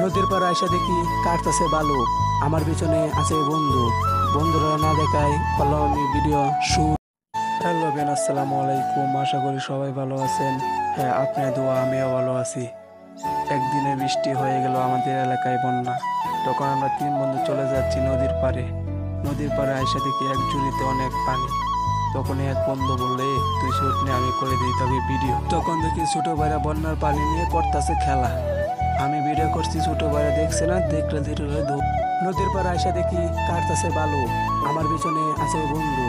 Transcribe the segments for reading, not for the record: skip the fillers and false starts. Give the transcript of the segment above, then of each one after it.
নদীর পাড়ে আইসা দেখি কাটতাছে বালু। আমার পিছনে আছে বন্ধু, বন্ধুরা না দেখায় করলাম আমি ভিডিও শুট। হ্যালো বেন, আসসালামু আলাইকুম। আশা করি সবাই ভালো আছেন। হ্যাঁ, আপনার দোয়া আমিও ভালো আছি। একদিনে বৃষ্টি হয়ে গেল, আমাদের এলাকায় বন্যা। তখন আমরা 3 বন্ধু চলে যাচ্ছি নদীর পাড়ে। নদীর পাড়ে আইসা দেখি এক ঝুড়িতে অনেক পানি। তখন এক বন্ধু বললে, তুই শুট নে, আমি করে দিই তবে ভিডিও। তখন দেখি ছোট ভাইরা বন্যার পানি নিয়ে করতেছে খেলা। আমি ভিডিও করছি, ছোট ভাইরা দেখছে না, দেখলে ধীরে নদীর পাড়ে আইসা দেখি কাটতাছে বালু। আমার পিছনে আছে বন্ধু,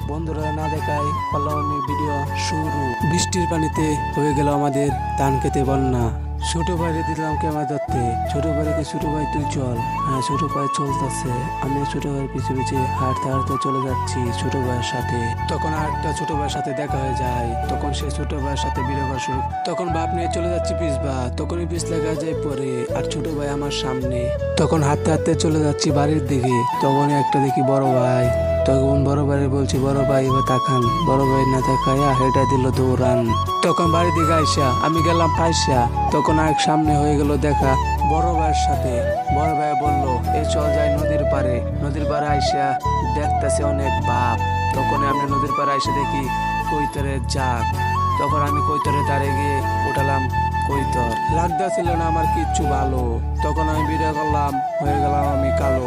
বন্ধুরা না দেখায় করলাম আমি ভিডিও শুরু। বৃষ্টির পানিতে হয়ে গেল আমাদের ধান খেতে বন্যা। ছোট ভাইরে দিলাম ক্যামেরা ধরতে। ছোট ভাইকে, ছোট ভাই তুই চল। হ্যাঁ, ছোট ভাই চলতেছে। আমি ছোট ভাইয়ের পিছু পিছু হাঁটতে হাঁটতে চলে যাচ্ছি ছোট ভাইয়ের সাথে। তখন আরেকটা ছোট ভাইয়ের সাথে দেখা হয়ে যায়। তখন সে ছোট ভাইয়ের সাথে ভিডিও করা শুরু। তখন বাপ নিয়ে চলে যাচ্ছি পিছবা। তখনই পিছ লাগা যায় পরে, আর ছোট ভাই আমার সামনে। তখন হাঁটতে হাঁটতে চলে যাচ্ছি বাড়ির দিকে। তখনই একটা দেখি বড় ভাই। তখন বড় ভাই বলছি, বড় ভাই এবার তাকান। বড় ভাই না তাকাইয়া হেঁটে দিল দৌড়ান। তখন বাড়ির দিকে আইসা আমি গেলাম পাইসা। তখন আরেক সামনে হয়ে গেল দেখা বড় ভাইয়ের সাথে। বড় ভাই বলল, এই চল যাই নদীর পাড়ে। নদীর পাড়ে আইসা দেখতেছে অনেক বাপ। তখন আমি নদীর পাড়ে আইসা দেখি কৈতরের জাগ। তখন আমি কৈতরের ধারে গিয়ে উঠালাম কৈতর। লাগতেছিল না আমার কিচ্ছু ভালো। তখন আমি ভিডিও করলাম, হয়ে গেলাম আমি কালো।